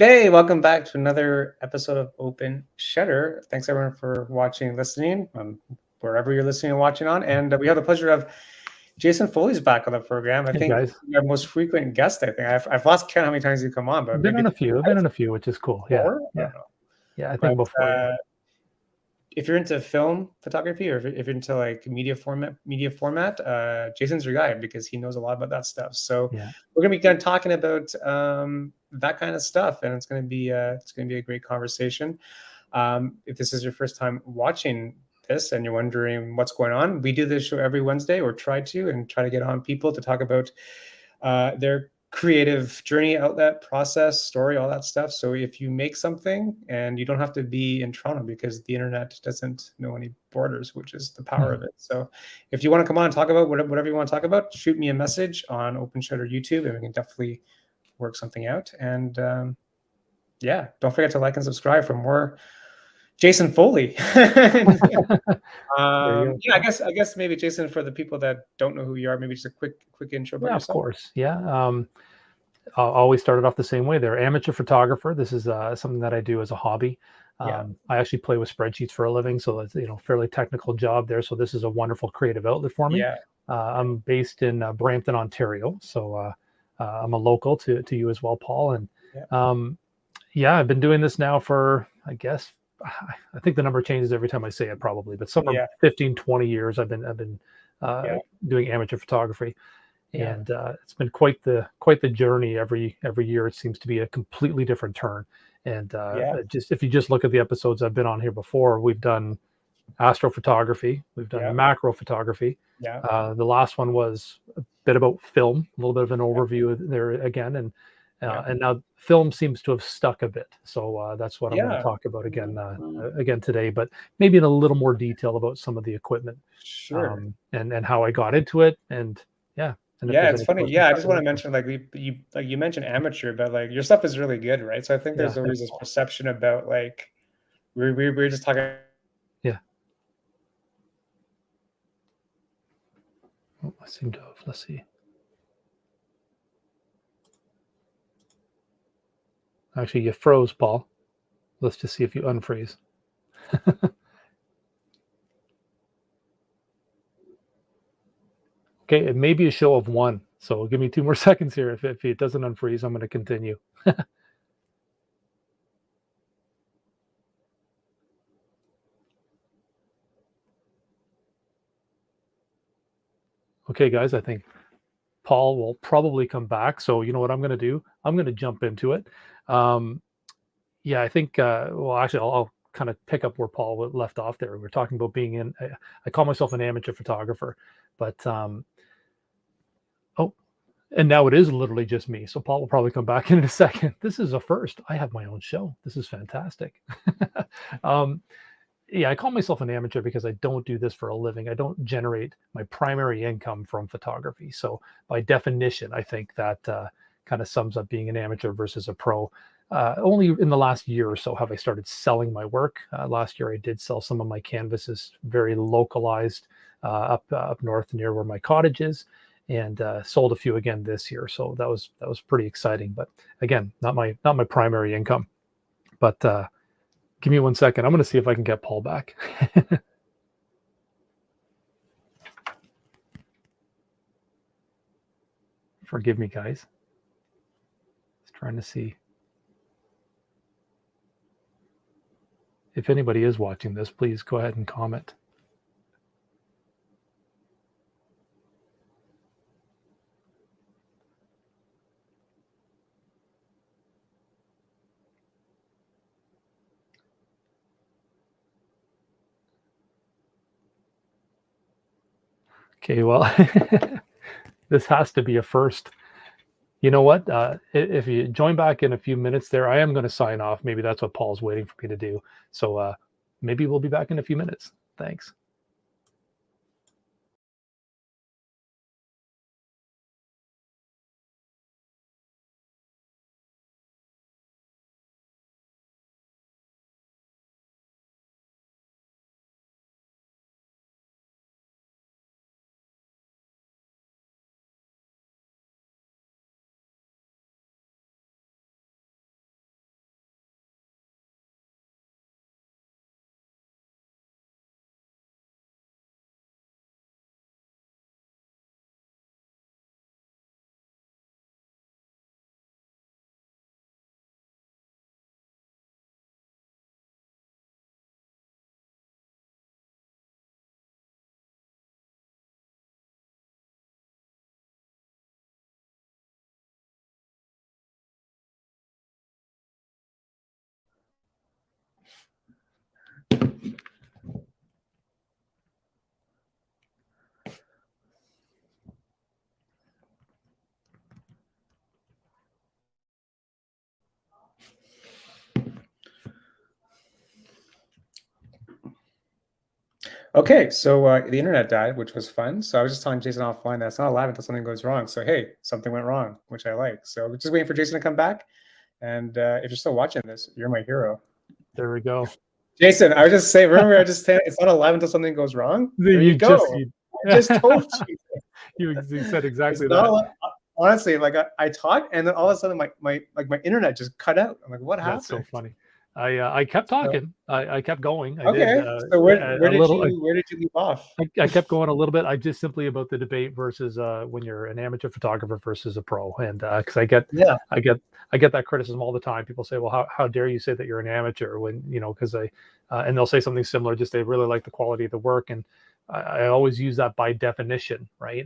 Hey, welcome back to another episode of Open Shutter. Thanks everyone for watching and listening, wherever you're listening and watching on. And we have the pleasure of Jason Foley's back on the program. I Hey think guys, our most frequent guest. I think I've lost count how many times you come on, but been maybe on a few. I've been on a few, which is cool. Yeah, four. I yeah, don't know. yeah. I think But before, yeah, if you're into film photography or if you're into like media format, Jason's your guy because he knows a lot about that stuff. So yeah. we're gonna be done talking about that kind of stuff, and it's gonna be a great conversation. If this is your first time watching this and you're wondering what's going on, we do this show every Wednesday, or try to get on people to talk about their creative journey, outlet, process, story, all that stuff. So if you make something, and you don't have to be in Toronto because the internet doesn't know any borders, which is the power of Mhm. it. So if you want to come on and talk about whatever you want to talk about, shoot me a message on Open Shutter YouTube, and we can definitely work something out. And yeah, don't forget to like and subscribe for more Jason Foley. There you Yeah, go. I guess maybe Jason, for the people that don't know who you are, maybe just a quick intro about Yeah, of yourself. course. Yeah. I always started off the same way. They're amateur photographer. This is something that I do as a hobby. Yeah, I actually play with spreadsheets for a living, so it's fairly technical job there. So this is a wonderful creative outlet for me. yeah, I'm based in Brampton, Ontario, so I'm a local to you as well, Paul. And yeah, um, yeah, I've been doing this now for, I guess, I think the number changes every time I say it probably, but somewhere yeah, 15, 20 years I've been uh, yeah, doing amateur photography, yeah, and it's been quite the journey. Every year it seems to be a completely different turn. And yeah, just if you just look at the episodes I've been on here before, we've done astrophotography, we've done yeah, macro photography. yeah, The last one was a bit about film, a little bit of an overview there again, yeah, and now film seems to have stuck a bit. So that's what I'm going to yeah. talk about again today, but maybe in a little more detail about some of the equipment, Sure. and how I got into it, and yeah, and if Yeah, there's it's any funny. questions, Yeah, I fire just want away. to mention, like, you mentioned amateur, but like your stuff is really good, right? So I think Yeah, there's always thanks, this Paul. perception about, like, we were just talking. Yeah. Oh, I seem to have. Let's see. Actually, you froze, Paul. Let's just see if you unfreeze. Okay, it may be a show of one. So give me 2 more seconds here. If it doesn't unfreeze, I'm going to continue. Okay, guys, I think Paul will probably come back. So you know what I'm going to do? I'm going to jump into it. Um, yeah, I think. Well, actually, I'll kind of pick up where Paul left off there. We're talking about being in. I call myself an amateur photographer, but oh, and now it is literally just me. So Paul will probably come back in a second. This is a first. I have my own show. This is fantastic. um, yeah, I call myself an amateur because I don't do this for a living. I don't generate my primary income from photography. So by definition, I think that kind of sums up being an amateur versus a pro. Only in the last year or so have I started selling my work. Last year, I did sell some of my canvases, very localized, up north near where my cottage is, and sold a few again this year. So that was pretty exciting. But again, not my primary income. But give me 1 second. I'm going to see if I can get Paul back. Forgive me, guys. Just trying to see if anybody is watching this. Please go ahead and comment. Okay, well, this has to be a first. You know what? If you join back in a few minutes there, I am going to sign off. Maybe that's what Paul's waiting for me to do. So maybe we'll be back in a few minutes. Thanks. Okay, so the internet died, which was fun. So I was just telling Jason offline that it's not alive until something goes wrong. So hey, something went wrong, which I like. So we're just waiting for Jason to come back. And if you're still watching this, you're my hero. There we go. Jason, I was just saying, remember I just said it's not alive until something goes wrong? There you go. I just told you. You said exactly It's that. not honestly, like I talked, and then all of a sudden my internet just cut out. I'm like, what happened? That's so funny. I kept talking. I kept going. I Okay. did. So where did you leave off? I kept going a little bit. I just simply about the debate versus when you're an amateur photographer versus a pro, and because I get that criticism all the time. People say, "Well, how dare you say that you're an amateur?" When because and they'll say something similar. Just they really like the quality of the work, and I always use that by definition, right?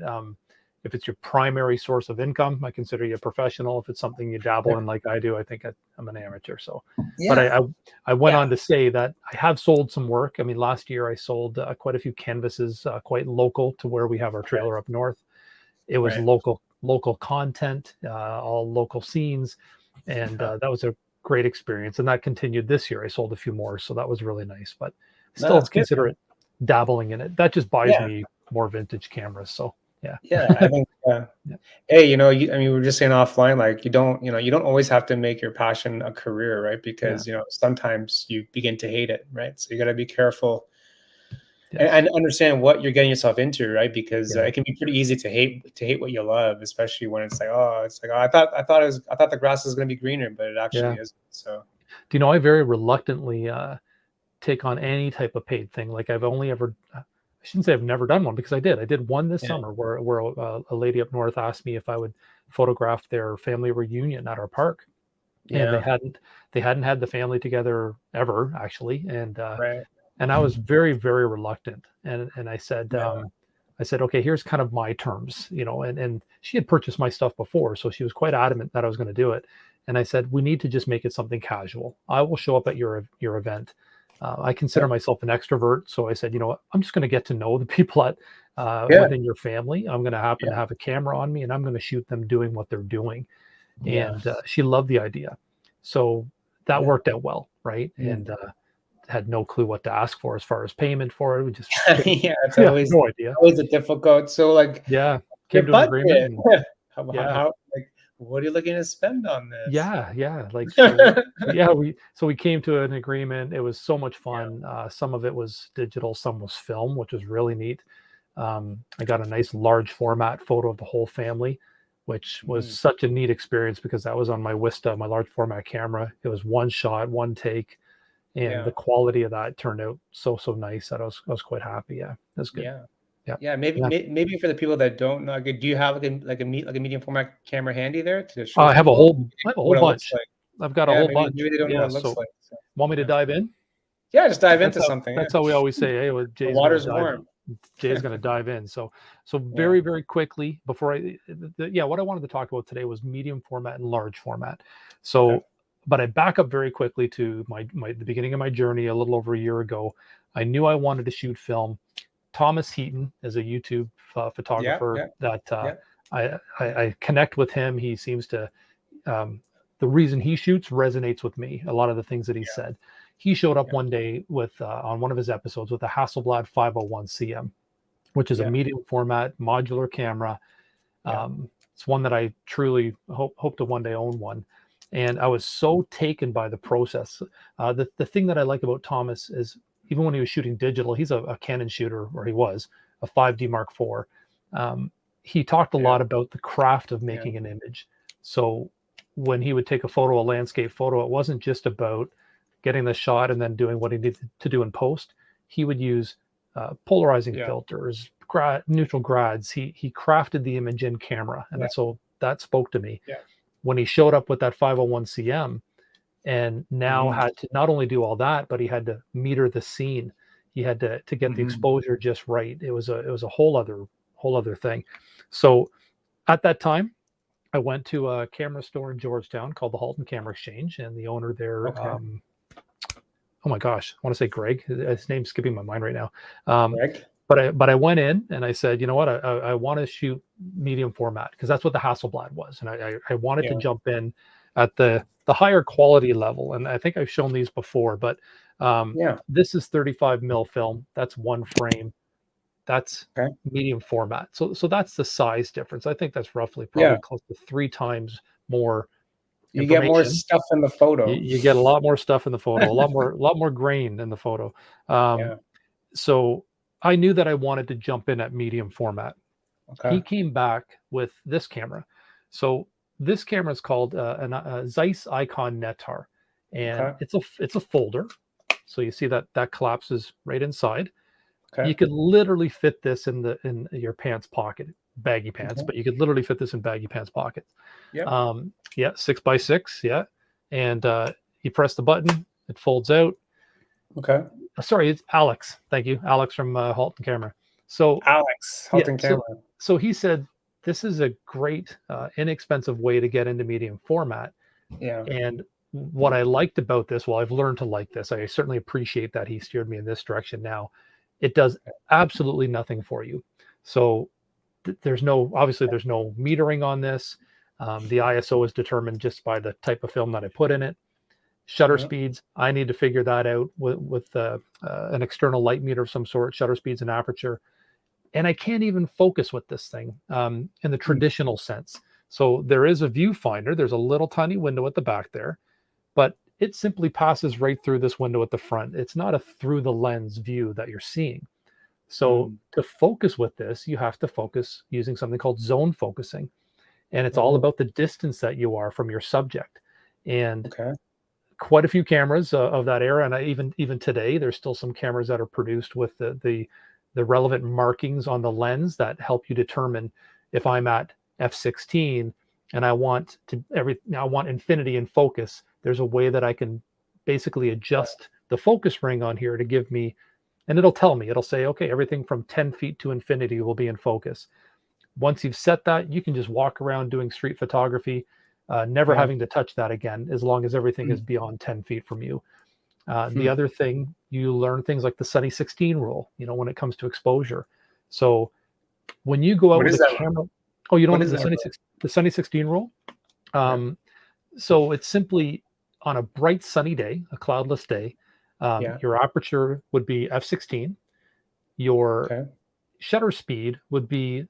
If it's your primary source of income, I consider you a professional. If it's something you dabble in like I do, I think I'm an amateur. So, but I went on to say that I have sold some work. I mean, last year I sold quite a few canvases, quite local to where we have our trailer up north. It was local content, all local scenes, and that was a great experience. And that continued this year. I sold a few more, so that was really nice. But still, consider it dabbling in it. That just buys me more vintage cameras. So. Yeah, I think. Hey, I mean, we were just saying offline, like you don't always have to make your passion a career, right? Because sometimes you begin to hate it, right? So you got to be careful and understand what you're getting yourself into, right? Because it can be pretty easy to hate what you love, especially when it's like, I thought the grass was going to be greener, but it actually isn't. So, do you know, I very reluctantly take on any type of paid thing. Like I've only ever. I shouldn't say I've never done one because I did. I did one this summer where a lady up north asked me if I would photograph their family reunion at our park, and they hadn't had the family together ever actually, and I was very, very reluctant, and I said okay, here's kind of my terms, and she had purchased my stuff before, so she was quite adamant that I was going to do it, and I said we need to just make it something casual. I will show up at your event. I consider myself an extrovert, so I said, you know what, I'm just going to get to know the people at within your family. I'm going to happen to have a camera on me, and I'm going to shoot them doing what they're doing. And she loved the idea, so that worked out well, right? And had no clue what to ask for as far as payment for it. We just it's always no idea. Always a difficult. So like came to an agreement. And, how like what are you looking to spend on this? Like we came to an agreement. It was so much fun. Some of it was digital, some was film, which was really neat. I got a nice large format photo of the whole family, which was such a neat experience because that was on my Wista, my large format camera. It was one shot, one take, and the quality of that turned out so nice that I was quite happy. That's good. Maybe for the people that don't know, do you have like a medium format camera handy there to show? I have a whole bunch. I've got a whole bunch. Maybe they don't know what it looks like. So. Want me to dive in? Yeah, just dive into something. That's how we always say, hey, the water's warm. Jay's going to dive in. So very, very quickly before what I wanted to talk about today was medium format and large format. So, but I back up very quickly to the beginning of my journey a little over a year ago. I knew I wanted to shoot film. Thomas Heaton is a YouTube photographer that I connect with him. He seems to, the reason he shoots resonates with me. A lot of the things that he said. He showed up one day with on one of his episodes with a Hasselblad 501 CM, which is a medium format modular camera. It's one that I truly hope to one day own one. And I was so taken by the process. The thing that I like about Thomas is even when he was shooting digital, he's a Canon shooter, or he was a 5D Mark IV. He talked a lot about the craft of making an image. So when he would take a photo, a landscape photo, it wasn't just about getting the shot and then doing what he needed to do in post. He would use polarizing filters, neutral grads. He crafted the image in camera. And so that spoke to me. When he showed up with that 501 CM, and now had to not only do all that, but he had to meter the scene. He had to get the exposure just right. It was a whole other thing. So at that time, I went to a camera store in Georgetown called the Halton Camera Exchange, and the owner there, oh my gosh, I want to say Greg. His name's skipping my mind right now. Greg. But I went in and I said, you know what, I want to shoot medium format because that's what the Hasselblad was, and I wanted to jump in at the higher quality level. And I think I've shown these before, but Yeah. This is 35 mil film. That's one frame. That's Okay. medium format. So that's the size difference. I think that's roughly Yeah. probably close to 3 times more You get more information. stuff in the photo. You get a lot more stuff in the photo, a lot more grain in the photo. Yeah. So I knew that I wanted to jump in at medium format. He Okay. came back with this camera. So this camera is called a Zeiss Icon Netar, and Okay. it's a folder. So you see that collapses right inside. You Okay. could literally fit this in your pants pocket, baggy pants, Okay. but you could literally fit this in baggy pants pockets. Yep. Yeah, 6x6, yeah, and you press the button, it folds out. Okay. Sorry, it's Alex. Thank you, Alex from Halton Camera. So Alex, yeah, Halton Camera. so he said this is a great, inexpensive way to get into medium format. Yeah. And what I liked about this, well, I've learned to like this. I certainly appreciate that he steered me in this direction now. It does absolutely nothing for you. So there's no metering on this. The ISO is determined just by the type of film that I put in it. Shutter speeds, I need to figure that out with an external light meter of some sort, shutter speeds and aperture. And I can't even focus with this thing in the traditional sense. So there is a viewfinder. There's a little tiny window at the back there, but it simply passes right through this window at the front. It's not a through the lens view that you're seeing. So to focus with this, you have to focus using something called zone focusing. And it's all about the distance that you are from your subject. And quite a few cameras of that era, and even today, there's still some cameras that are produced with the relevant markings on the lens that help you determine if I'm at f16 and I want infinity in focus. There's a way that I can basically adjust the focus ring on here to give me, and it'll tell me, it'll say, okay, everything from 10 feet to infinity will be in focus. Once you've set that, you can just walk around doing street photography, never having to touch that again, as long as everything is beyond 10 feet from you. The other thing, you learn things like the Sunny 16 rule, when it comes to exposure. So when you go out with a camera, you don't know the Sunny 16 rule? So it's simply on a bright sunny day, a cloudless day, your aperture would be f16. Your shutter speed would be,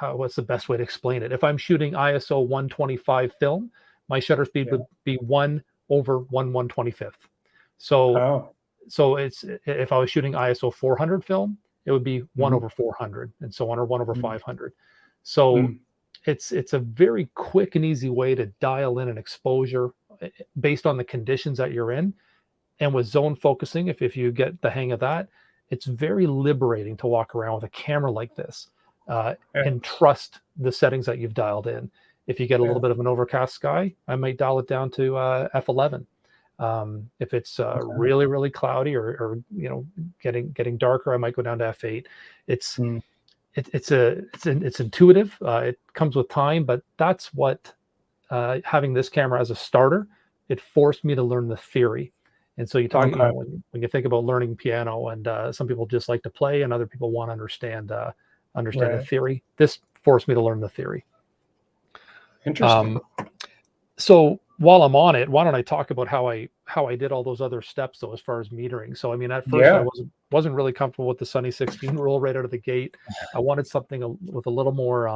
what's the best way to explain it? If I'm shooting ISO 125 film, my shutter speed would be 1/1/125th. So it's, if I was shooting ISO 400 film, it would be 1/400 and so on, or 1/500. So it's a quick quick and easy way to dial in an exposure based on the conditions that you're in. And with zone focusing, if you get the hang of that, it's very liberating to walk around with a camera like this and trust the settings that you've dialed in. If you get a little bit of an overcast sky, I might dial it down to f11. If it's really, really cloudy or getting darker, I might go down to f8. It's intuitive. It comes with time, but that's what having this camera as a starter, it forced me to learn the theory. And so you talk, when you think about learning piano, and some people just like to play, and other people want to understand the theory. This forced me to learn the theory. Interesting. So while I'm on it, why don't I talk about how I did all those other steps though, as far as metering. So I mean, at first I wasn't really comfortable with the Sunny 16 rule right out of the gate. I wanted something with a little more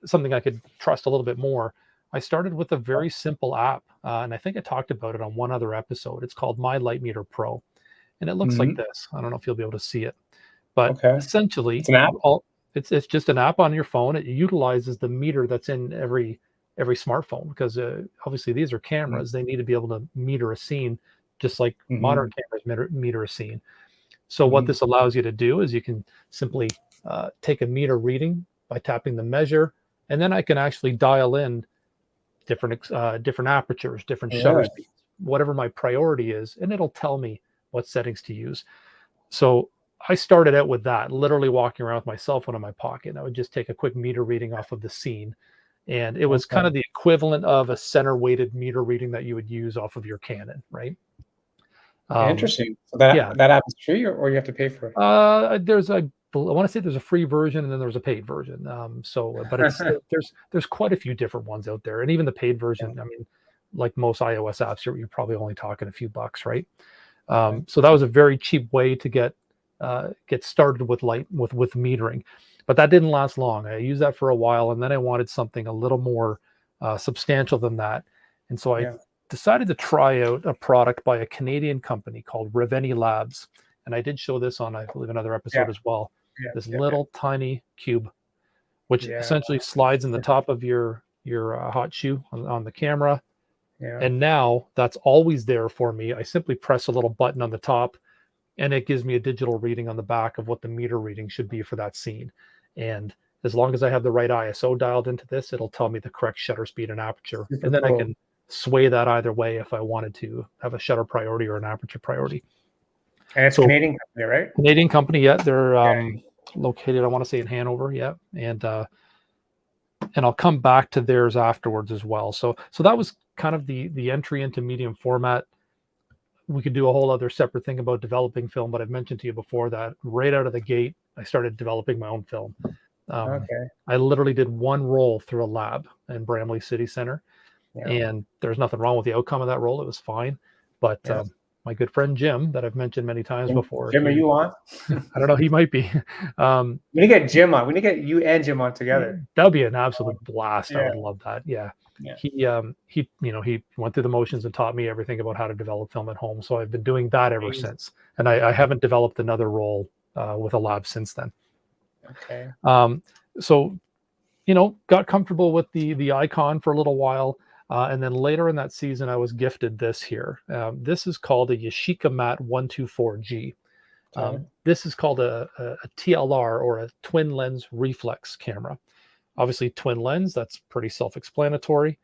something I could trust a little bit more. I started with a very simple app, and I think I talked about it on one other episode. It's called My Light Meter Pro, and it looks like this. I don't know if you'll be able to see it, but essentially, it's an app. It's just an app on your phone. It utilizes the meter that's in every smartphone, because obviously these are cameras. They need to be able to meter a scene just like modern cameras meter a scene. So what this allows you to do is you can simply take a meter reading by tapping the measure, and then I can actually dial in different apertures, different shutter speeds, whatever my priority is, and it'll tell me what settings to use. So I started out with that, literally walking around with my cell phone in my pocket. I would just take a quick meter reading off of the scene, and it was kind of the equivalent of a center weighted meter reading that you would use off of your Canon, right? Interesting. So that app is free, or you have to pay for it? I want to say there's a free version, and then there's a paid version. But it's there's quite a few different ones out there, and even the paid version. I mean, like most iOS apps, you're probably only talking a few bucks, right? So that was a very cheap way to get started with with metering, but that didn't last long. I used that for a while, and then I wanted something a little more substantial than that, and so I decided to try out a product by a Canadian company called Reveni Labs, and I did show this on, I believe, another episode as well. This little tiny cube, which essentially slides in the top of your hot shoe on the camera. And now that's always there for me. I simply press a little button on the top, and it gives me a digital reading on the back of what the meter reading should be for that scene. And as long as I have the right ISO dialed into this, it'll tell me the correct shutter speed and aperture. And then I can sway that either way if I wanted to have a shutter priority or an aperture priority. And it's Canadian company, right? Canadian company, They're located, I want to say, in Hanover, and I'll come back to theirs afterwards as well. So that was kind of the entry into medium format. We could do a whole other separate thing about developing film, but I've mentioned to you before that right out of the gate, I started developing my own film. I literally did one roll through a lab in Bramley City Center, and there's nothing wrong with the outcome of that roll. It was fine, but my good friend Jim, that I've mentioned many times before. Jim, are you on? I don't know. He might be. We need to get Jim on. We need to get you and Jim on together. That would be an absolute blast. I would love that. He went through the motions and taught me everything about how to develop film at home. So I've been doing that ever since, and I haven't developed another roll with a lab since then. Okay. So, got comfortable with the icon for a little while. And then later in that season, I was gifted this here. This is called a Yashica Mat 124G. This is called a TLR, or a twin lens reflex camera. Obviously, twin lens, that's pretty self-explanatory.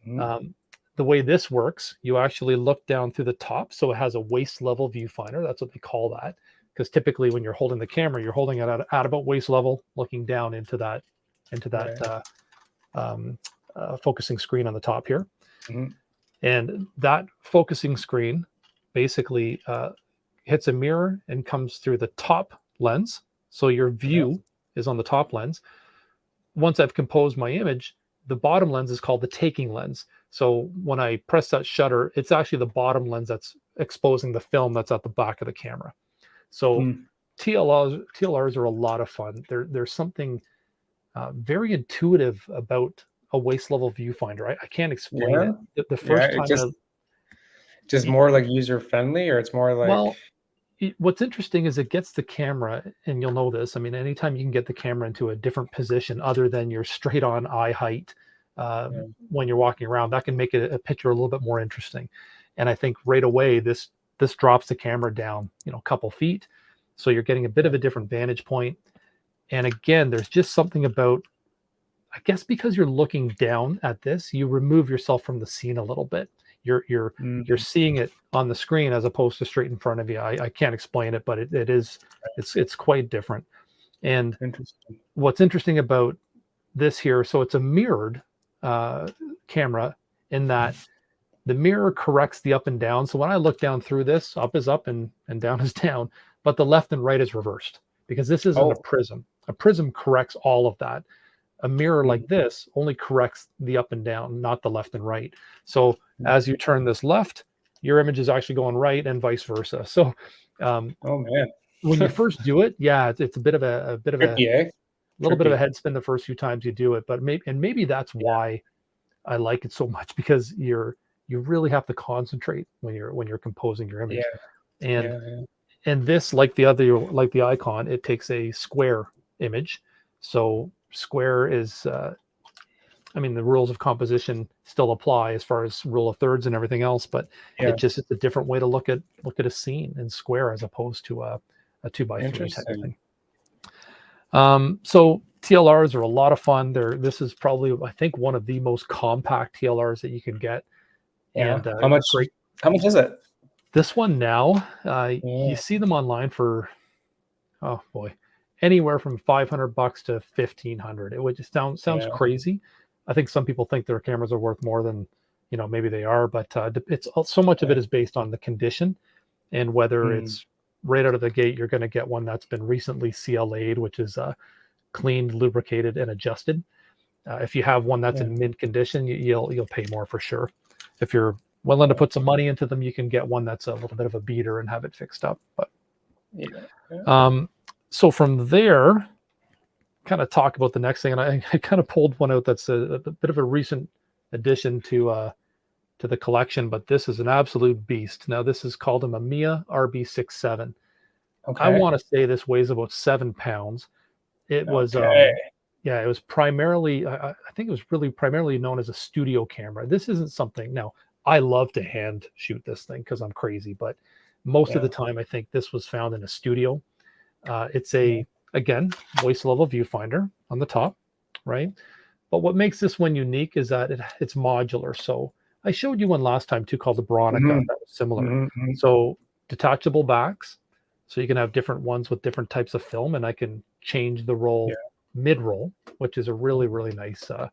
The way this works, you actually look down through the top. So it has a waist level viewfinder. That's what they call that. Because typically when you're holding the camera, you're holding it at about waist level, looking down into that focusing screen on the top here. And that focusing screen basically hits a mirror and comes through the top lens. So your view is on the top lens. Once I've composed my image, the bottom lens is called the taking lens. So when I press that shutter, it's actually the bottom lens that's exposing the film that's at the back of the camera. So TLRs are a lot of fun. There's something very intuitive about a waist level viewfinder. I can't explain it. The first time, just more like user friendly, or it's more like. What's interesting is it gets the camera, and you'll know this. I mean, anytime you can get the camera into a different position other than your straight on eye height when you're walking around, that can make a picture a little bit more interesting. And I think right away, this drops the camera down, a couple feet. So you're getting a bit of a different vantage point. And again, there's just something about, I guess because you're looking down at this, you remove yourself from the scene a little bit. You're seeing it on the screen as opposed to straight in front of you. I can't explain it, but it's quite different. And what's interesting about this here, so it's a mirrored camera in that the mirror corrects the up and down. So when I look down through this, up is up and down is down, but the left and right is reversed because this isn't a prism. A prism corrects all of that. A mirror like this only corrects the up and down, not the left and right. So as you turn this left, your image is actually going right, and vice versa. So, when you first do it, it's a bit of a little bit of a head spin the first few times you do it. But maybe that's why I like it so much, because you really have to concentrate when you're composing your image. And this, like the icon, it takes a square image. So square is the rules of composition still apply as far as rule of thirds and everything else, but it's a different way to look at a scene in square as opposed to a 2x3 type of thing. So TLRs are a lot of fun. This is probably, I think, one of the most compact TLRs that you can get. And how much is it? This one now, you see them online for, anywhere from $500 to $1,500. It would just sounds crazy. I think some people think their cameras are worth more than, maybe they are, but it's so much of it is based on the condition and whether it's right out of the gate, you're going to get one that's been recently CLA'd, which is cleaned, lubricated, and adjusted. If you have one that's in mint condition, you'll pay more for sure. If you're willing to put some money into them, you can get one that's a little bit of a beater and have it fixed up. But so from there, kind of talk about the next thing, and I kind of pulled one out that's a bit of a recent addition to the collection, but this is an absolute beast. Now this is called a Mamia Rb67. I want to say this weighs about 7 pounds. It was it was primarily, I think it was really primarily known as a studio camera. This isn't something, now I love to hand shoot this thing because I'm crazy, but most of the time I think this was found in a studio. It's again, voice level viewfinder on the top, right? But what makes this one unique is that it's modular. So I showed you one last time too called the Veronica that was similar. So detachable backs, so you can have different ones with different types of film, and I can change the roll mid-roll, which is a really, really nice a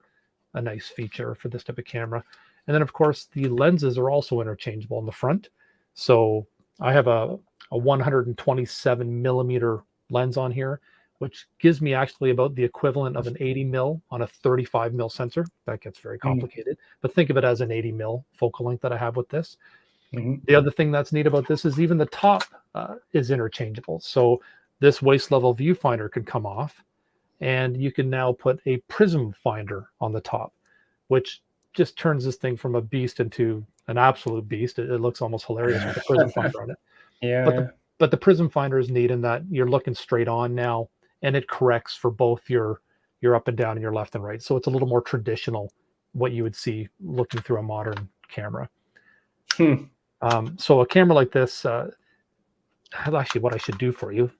nice feature for this type of camera. And then of course the lenses are also interchangeable in the front. So I have a 127 millimeter lens on here, which gives me actually about the equivalent of an 80 mil on a 35 mil sensor. That gets very complicated, but think of it as an 80 mil focal length that I have with this. The other thing that's neat about this is even the top is interchangeable. So this waist level viewfinder can come off, and you can now put a prism finder on the top, which just turns this thing from a beast into an absolute beast. It looks almost hilarious with the prism finder on it. But the prism finder is neat in that you're looking straight on now, and it corrects for both your up and down and your left and right. So it's a little more traditional, what you would see looking through a modern camera. So a camera like this, actually what I should do for you,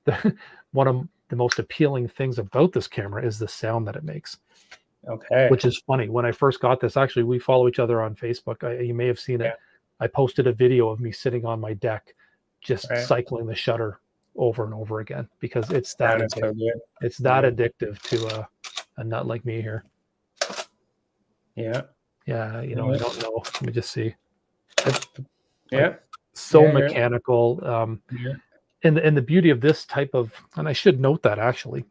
one of the most appealing things about this camera is the sound that it makes. Which is funny. When I first got this, actually, we follow each other on Facebook. You may have seen it. I posted a video of me sitting on my deck, just cycling the shutter over and over again because it's that addictive. It's that addictive to a nut like me here. You know, I don't know. Let me just see. So mechanical. And the beauty of this type of, and I should note that actually,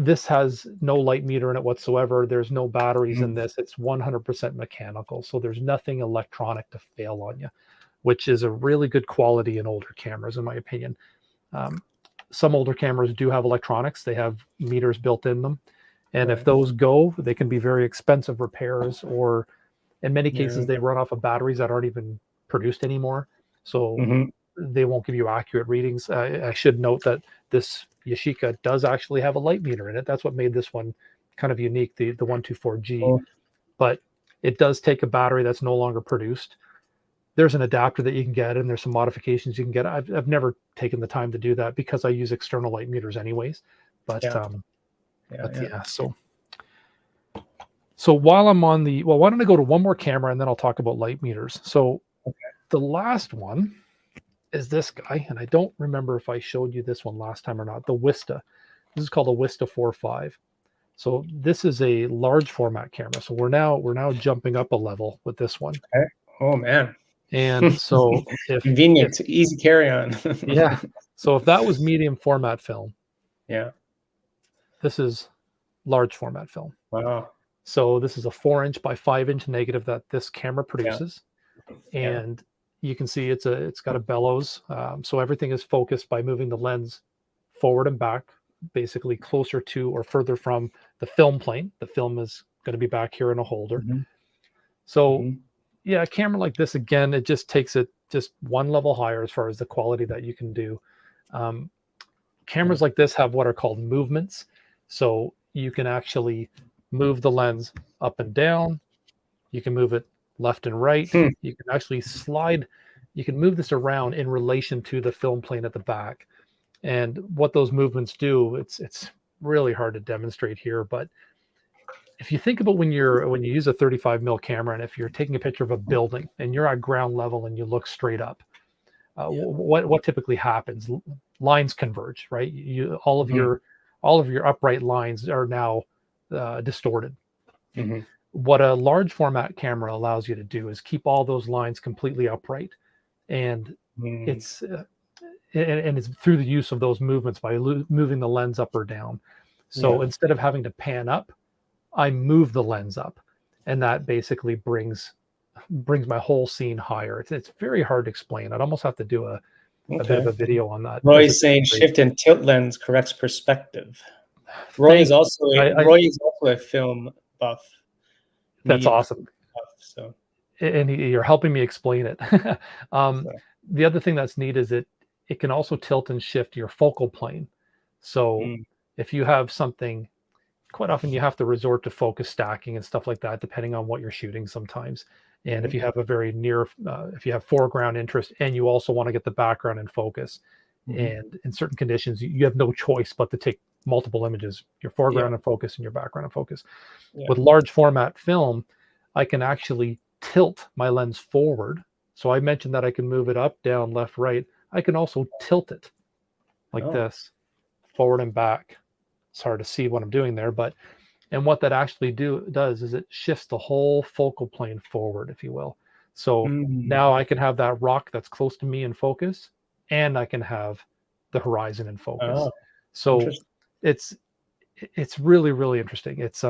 this has no light meter in it whatsoever. There's no batteries in this. It's 100% mechanical. So there's nothing electronic to fail on you, which is a really good quality in older cameras, in my opinion. Some older cameras do have electronics. They have meters built in them. And if those go, they can be very expensive repairs, or in many cases, they run off of batteries that aren't even produced anymore. So they won't give you accurate readings. I should note that this Yashica does actually have a light meter in it. That's what made this one kind of unique, the 124G. But it does take a battery that's no longer produced. There's an adapter that you can get, and there's some modifications you can get. I've never taken the time to do that because I use external light meters anyways. But so while I'm on the, well, why don't I go to one more camera and then I'll talk about light meters. So the last one is this guy, and I don't remember if I showed you this one last time or not. The Wista. This is called a Wista 4.5. So this is a large format camera. So we're now jumping up a level with this one. Oh man. And so convenient, easy carry on. So if that was medium format film, this is large format film. Wow. So this is a 4-inch by 5-inch negative that this camera produces, and you can see it's got a bellows. So everything is focused by moving the lens forward and back, basically closer to or further from the film plane. The film is going to be back here in a holder. So a camera like this, again, it just takes it just one level higher as far as the quality that you can do. Cameras like this have what are called movements. So you can actually move the lens up and down. You can move it left and right. You can actually slide. You can move this around in relation to the film plane at the back. And what those movements do, it's really hard to demonstrate here, but if you think about when you use a 35 mil camera, and if you're taking a picture of a building and you're at ground level and you look straight up, what typically happens? Lines converge, right? All of your upright lines are now distorted. What a large format camera allows you to do is keep all those lines completely upright, and it's through the use of those movements by moving the lens up or down. So instead of having to pan up, I move the lens up, and that basically brings brings my whole scene higher. It's very hard to explain. I'd almost have to do a bit of Okay. a video on that. Roy's saying shift and tilt lens corrects perspective. Roy is also a film buff. That's awesome. Buff, so. And you're helping me explain it. The other thing that's neat is it can also tilt and shift your focal plane. So if you have something, quite often you have to resort to focus stacking and stuff like that, depending on what you're shooting sometimes. And if you have a very if you have foreground interest and you also want to get the background in focus, and in certain conditions, you have no choice but to take multiple images, your foreground in focus and your background in focus. With large format film, I can actually tilt my lens forward. So I mentioned that I can move it up, down, left, right. I can also tilt it like this, forward and back. It's hard to see what I'm doing there, but and what that actually does is it shifts the whole focal plane forward, if you will. So now I can have that rock that's close to me in focus, and I can have the horizon in focus. So it's really, really interesting. It's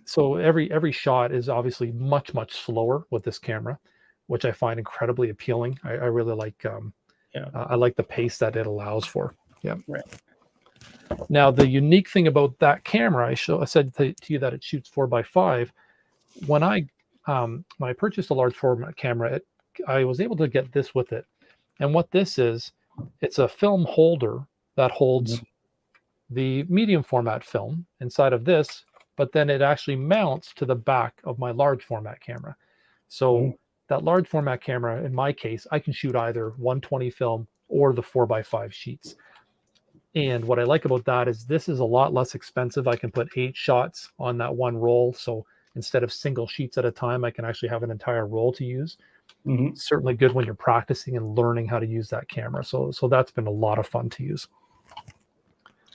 so every shot is obviously much slower with this camera, which I find incredibly appealing. I really like I like the pace that it allows for. Yeah. Right. Now, the unique thing about that camera, I said to you that it shoots 4x5. When I purchased a large format camera, I was able to get this with it. And what this is, it's a film holder that holds the medium format film inside of this, but then it actually mounts to the back of my large format camera. So that large format camera, in my case, I can shoot either 120 film or the 4x5 sheets. And what I like about that is this is a lot less expensive. I can put 8 shots on that one roll. So instead of single sheets at a time, I can actually have an entire roll to use. Certainly good when you're practicing and learning how to use that camera. So that's been a lot of fun to use.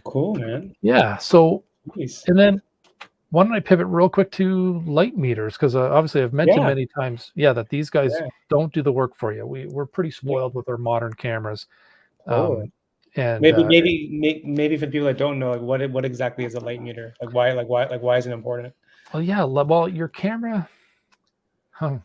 Cool, man. Yeah. So, and then why don't I pivot real quick to light meters? Because obviously I've mentioned many times, that these guys don't do the work for you. We're pretty spoiled with our modern cameras. And maybe for people that don't know, like what exactly is a light meter? Like why is it important? Well, yeah, well, your camera.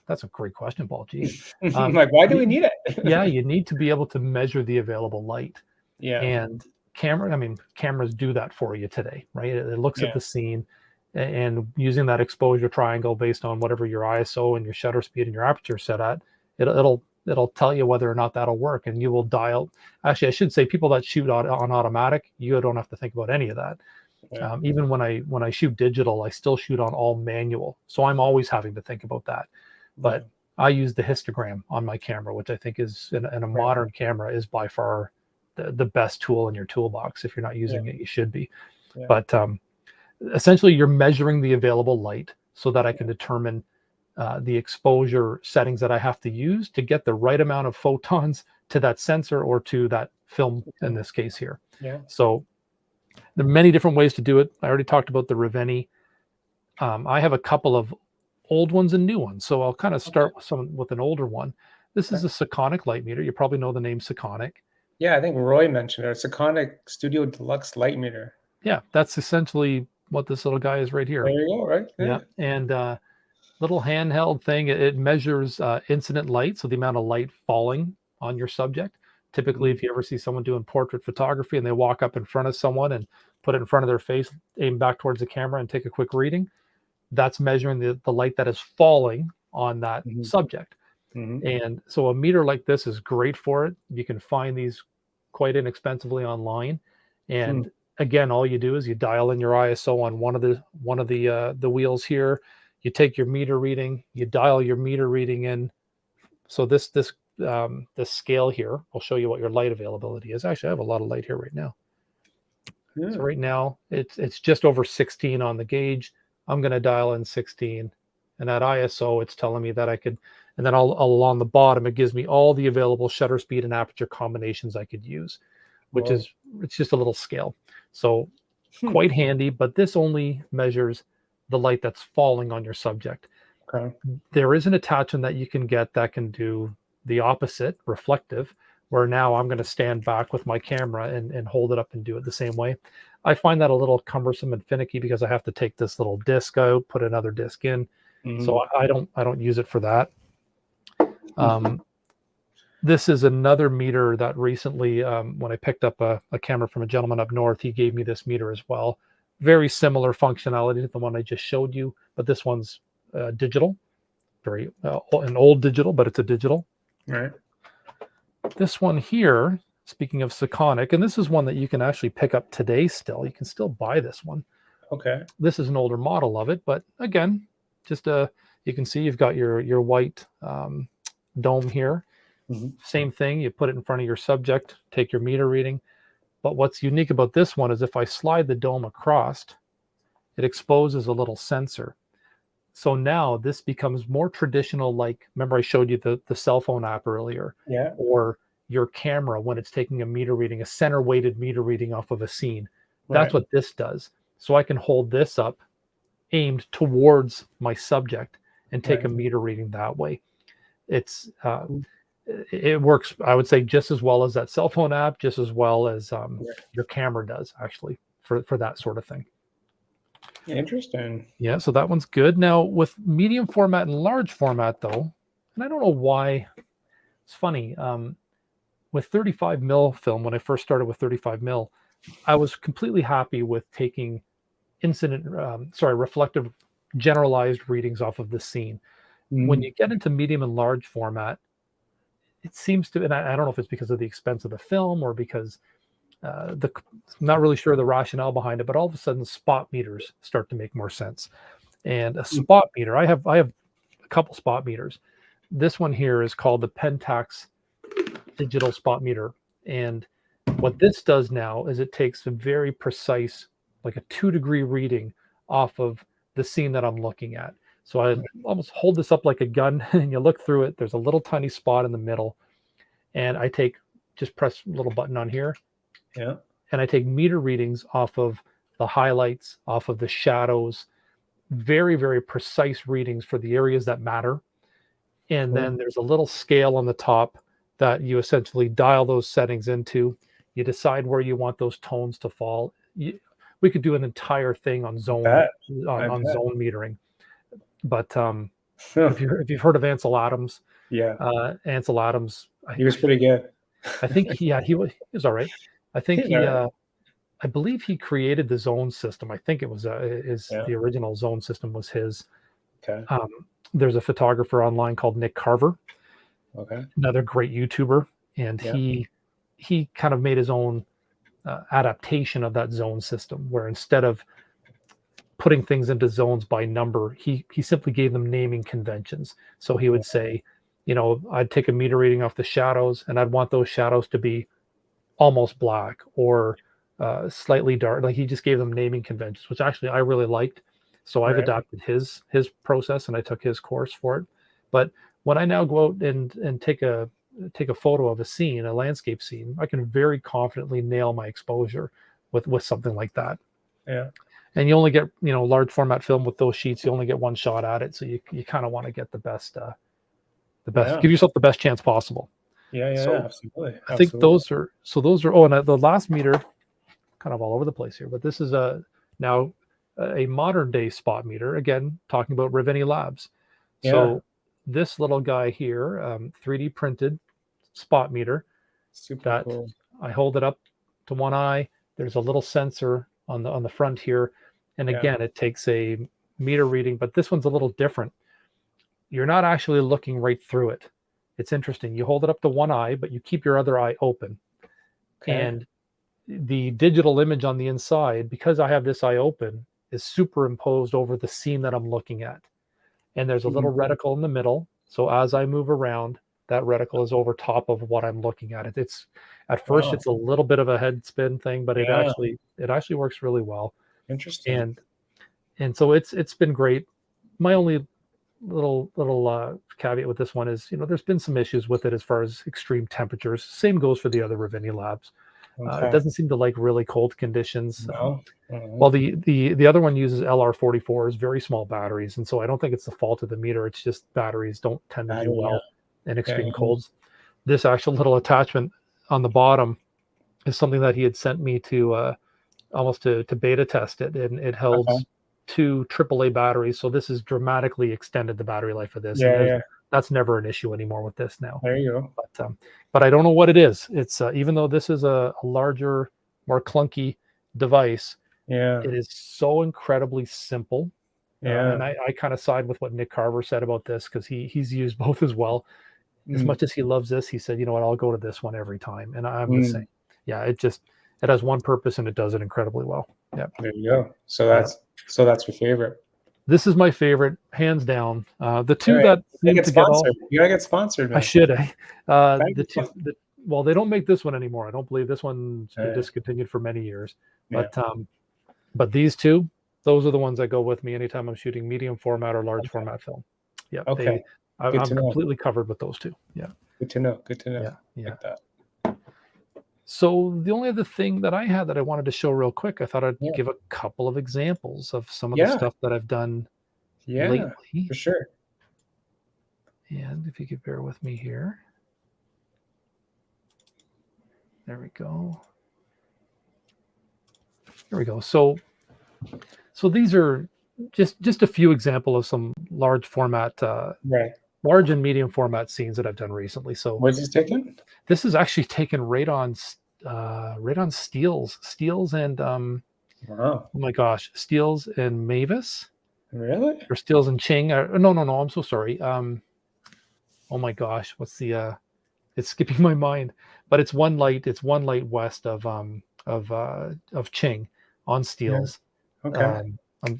That's a great question, Paul. Geez. Like, why do we need it? Yeah, you need to be able to measure the available light. Yeah. And cameras do that for you today, right? It looks at the scene, and using that exposure triangle based on whatever your ISO and your shutter speed and your aperture set at, it'll tell you whether or not that'll work, and you will dial. Actually, I should say, people that shoot on automatic, you don't have to think about any of that. Even when I shoot digital, I still shoot on all manual, so I'm always having to think about that. But I use the histogram on my camera, which I think is in a modern camera is by far the best tool in your toolbox. If you're not using it, you should be. But essentially, you're measuring the available light so that I can determine the exposure settings that I have to use to get the right amount of photons to that sensor or to that film in this case here. So there are many different ways to do it. I already talked about the Reveni. I have a couple of old ones and new ones. So I'll kind of start with an older one. This is a Sakonic light meter. You probably know the name Sakonic. Yeah, I think Roy mentioned it. Sakonic Studio Deluxe light meter. Yeah, that's essentially what this little guy is right here. There you go, right? Yeah. And little handheld thing. It measures incident light, so the amount of light falling on your subject. Typically, if you ever see someone doing portrait photography and they walk up in front of someone and put it in front of their face, aim back towards the camera and take a quick reading, that's measuring the light that is falling on that subject. And so a meter like this is great for it. You can find these quite inexpensively online. And again, all you do is you dial in your ISO on one of the wheels here. You take your meter reading, you dial your meter reading in. So this scale here will show you what your light availability is. Actually, I have a lot of light here right now. So right now it's just over 16 on the gauge. I'm going to dial in 16, and at ISO it's telling me that I could, and then all along the bottom it gives me all the available shutter speed and aperture combinations I could use, which is, it's just a little scale. So quite handy, but this only measures the light that's falling on your subject. There is an attachment that you can get that can do the opposite, reflective, where now I'm going to stand back with my camera and hold it up and do it the same way. I find that a little cumbersome and finicky because I have to take this little disc out, put another disc in. So I don't use it for that. This is another meter that recently, when I picked up a camera from a gentleman up north, he gave me this meter as well. Very similar functionality to the one I just showed you, but this one's digital, very an old digital, but it's a digital. Right. This one here, speaking of Sakonic, and this is one that you can actually pick up today still. You can still buy this one. Okay. This is an older model of it, but again, just you can see you've got your white dome here. Mm-hmm. Same thing, you put it in front of your subject, take your meter reading. But what's unique about this one is if I slide the dome across, it exposes a little sensor. So now this becomes more traditional, like, remember I showed you the cell phone app earlier? Yeah. Or your camera when it's taking a meter reading, a center weighted meter reading off of a scene. That's Right. what this does. So I can hold this up aimed towards my subject and take Right. a meter reading that way. It works, I would say, just as well as that cell phone app, just as well as your camera does, actually, for that sort of thing. Interesting. Yeah, so that one's good. Now, with medium format and large format, though, and I don't know why, it's funny, with 35 mil film, when I first started with 35 mil, I was completely happy with taking reflective generalized readings off of the scene. When you get into medium and large format, it seems to, and I don't know if it's because of the expense of the film or because I'm not really sure the rationale behind it, but all of a sudden spot meters start to make more sense. And a spot meter, I have a couple spot meters. This one here is called the Pentax digital spot meter. And what this does now is it takes a very precise, like a 2-degree reading off of the scene that I'm looking at. So I almost hold this up like a gun and you look through it. There's a little tiny spot in the middle. And I just press a little button on here. Yeah. And I take meter readings off of the highlights, off of the shadows, very, very precise readings for the areas that matter. And then there's a little scale on the top that you essentially dial those settings into. You decide where you want those tones to fall. We could do an entire thing on zone metering. But if you've heard of Ansel Adams, yeah, Ansel Adams, he was pretty good. I think he was all right. I think I believe he created the zone system. I think it was the original zone system was his. Okay. There's a photographer online called Nick Carver. Okay. Another great YouTuber, and he kind of made his own adaptation of that zone system, where instead of putting things into zones by number, he simply gave them naming conventions. So he would say, I'd take a meter reading off the shadows, and I'd want those shadows to be almost black or slightly dark. Like, he just gave them naming conventions, which actually I really liked. So I've adapted his process, and I took his course for it. But when I now go out and take a photo of a scene, a landscape scene, I can very confidently nail my exposure with something like that. Yeah. And you only get, large format film with those sheets. You only get one shot at it, so you kind of want to get the best. Give yourself the best chance possible. Yeah, absolutely. I think those are. Oh, and the last meter, kind of all over the place here, but this is now a modern day spot meter. Again, talking about Ravenni Labs. So this little guy here, 3D printed spot meter. Super cool. I hold it up to one eye. There's a little sensor on the front here, and again, it takes a meter reading, but this one's a little different. You're not actually looking right through it. It's interesting. You hold it up to one eye, but you keep your other eye open. Okay. And the digital image on the inside, because I have this eye open, is superimposed over the scene that I'm looking at. And there's a little reticle in the middle. So as I move around, that reticle is over top of what I'm looking at. It's at first it's a little bit of a head spin thing, but it actually works really well. Interesting. And so it's been great. My only little caveat with this one is, there's been some issues with it as far as extreme temperatures. Same goes for the other Ravenni Labs. It doesn't seem to like really cold conditions. No. Well, the other one uses LR44s, very small batteries, and so I don't think it's the fault of the meter. It's just batteries don't tend to do well in extreme colds. This actual little attachment on the bottom is something that he had sent me to almost to beta test it, and it holds 2 AAA batteries. So this has dramatically extended the battery life of this. that's never an issue anymore with this now. There you go. But I don't know what it is. It's even though this is a larger, more clunky device, Yeah. it is so incredibly simple. Yeah. And I kind of side with what Nick Carver said about this, because he's used both as well. As Mm. much as he loves this, he said, you know what, I'll go to this one every time. And I'm the Mm. same. Yeah, it has one purpose and it does it incredibly well. Yeah. There you go. So that's your favorite. This is my favorite, hands down. The two Right. that You seem get to get all, sponsored. You gotta get sponsored, man. I should. Thank The you. two, well, they don't make this one anymore. I don't believe this one's been Yeah. discontinued for many years. Yeah. But these two, those are the ones that go with me anytime I'm shooting medium format or large format film. Yeah. Okay. I'm Good to know. completely covered with those two. Yeah. Good to know. Good to know. Yeah. Yeah. Like that. So the only other thing that I had that I wanted to show real quick, I thought I'd Yeah. give a couple of examples of some of Yeah. the stuff that I've done Yeah, lately. for sure. And if you could bear with me here. There we go. Here we go. So these are just a few examples of some large format, Right. large and medium format scenes that I've done recently. So Where's this taken? this is actually taken right on Steels and Wow. oh my gosh, Steels and Mavis, Really? or Steels and Ching. No, I'm so sorry. Oh my gosh, what's the it's skipping my mind, but it's one light west of Ching on Steels. Okay.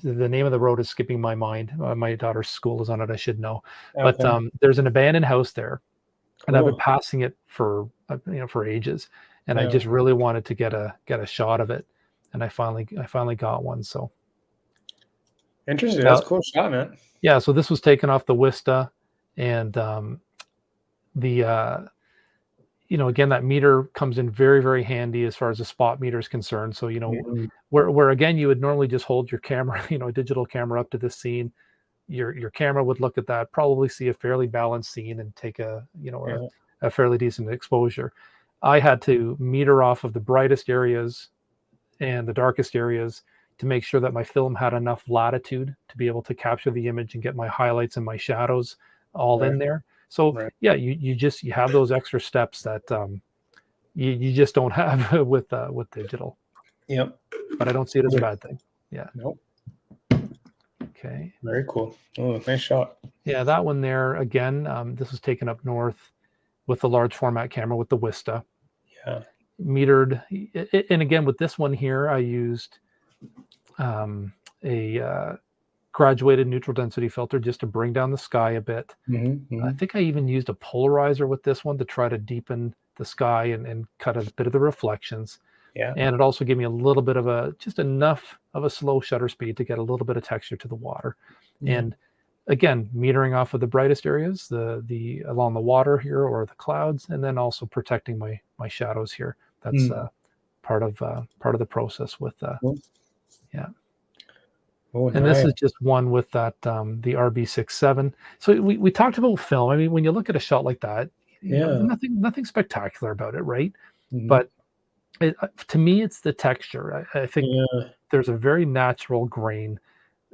The name of the road is skipping my mind. My daughter's school is on it. I should know. Okay. But there's an abandoned house there, and I've been Cool. passing it for for ages, and I Yeah. just really wanted to get a shot of it, and I finally got one. So Interesting. That's a cool shot, man. yeah, so this was taken off the Wista, and again, that meter comes in very, very handy as far as the spot meter is concerned. So Mhm. where again you would normally just hold your camera, a digital camera up to this scene, your camera would look at that, probably see a fairly balanced scene and take a fairly decent exposure. I had to meter off of the brightest areas and the darkest areas to make sure that my film had enough latitude to be able to capture the image and get my highlights and my shadows all in there. So yeah, you have those extra steps that you just don't have with digital. Yep. But I don't see it as a bad thing. Yeah. Nope. Okay. Very cool. Oh, nice shot. Yeah, that one there again. This was taken up north with the large format camera with the Wista. Yeah. Metered, and again with this one here, I used a graduated neutral density filter just to bring down the sky a bit. Mm-hmm. I think I even used a polarizer with this one to try to deepen the sky and cut a bit of the reflections. Yeah. And it also gave me a little bit of just enough of a slow shutter speed to get a little bit of texture to the water. Yeah. And again, metering off of the brightest areas, the along the water here or the clouds, and then also protecting my shadows here. That's part of the process with yeah. Oh, and nice. this is just one with that the Rb67. So we talked about film. I mean, when you look at a shot like that, nothing spectacular about it, right? Mm-hmm. But to me, it's the texture. I think there's a very natural grain,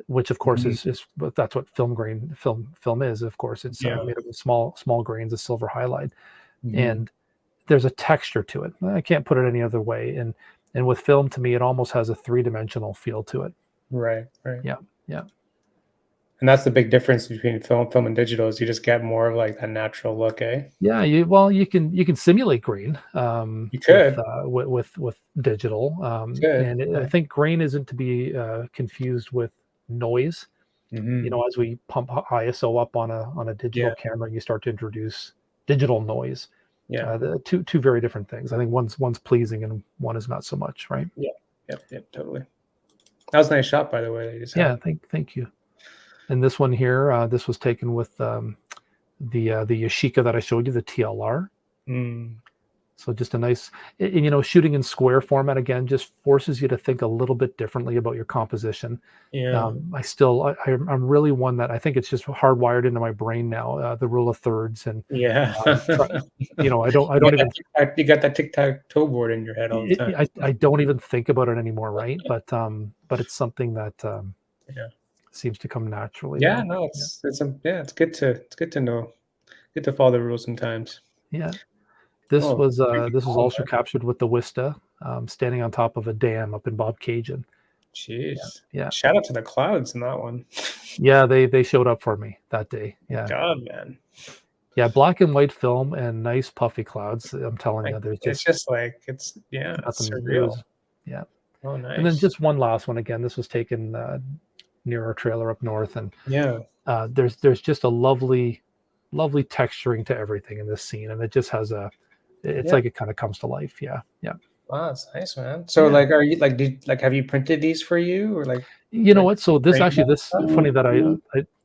which of course is that's what film is. Of course, it's made up of small grains of silver halide, and there's a texture to it. I can't put it any other way. And with film, to me, it almost has a three-dimensional feel to it. Right. Yeah. And that's the big difference between film and digital, is you just get more of like that natural look, eh? Yeah, you can simulate grain. You could with digital, I think grain isn't to be confused with noise. As we pump ISO up on a digital camera, you start to introduce digital noise. The two very different things. I think one's pleasing and one is not so much, right? Yep, totally. That was a nice shot, by the way. Thank you. And this one here, this was taken with the Yashica that I showed you, the TLR. So just a nice, shooting in square format again just forces you to think a little bit differently about your composition. I'm really one that I think it's just hardwired into my brain now, the rule of thirds, and I don't even. You got that tic-tac-toe board in your head all the time. I don't even think about it anymore, right? But it's something that seems to come naturally. It's good to know. get to follow the rules sometimes. Yeah. This Oh, was pretty this was cool, also man. captured with the Wista, standing on top of a dam up in Bobcaygeon. Yeah, Jeez. yeah, Shout out to the clouds in that one. yeah. They showed up for me that day. Yeah, God, man. yeah. Black and white film and nice puffy clouds. I'm telling Like, you, there's it's just just like, it's yeah, it's nothing. It surreal. was, yeah. Oh, And then nice. just one last one. Again, this was taken near our trailer up north, and Yeah. there's just a lovely texturing to everything in this scene, and it just has it's Yeah. like it kind of comes to life. Yeah, yeah. Wow, that's nice, man. So, Yeah. like, are you like, have you printed these for you, or You know like what? So this framed actually, that this stuff? funny that I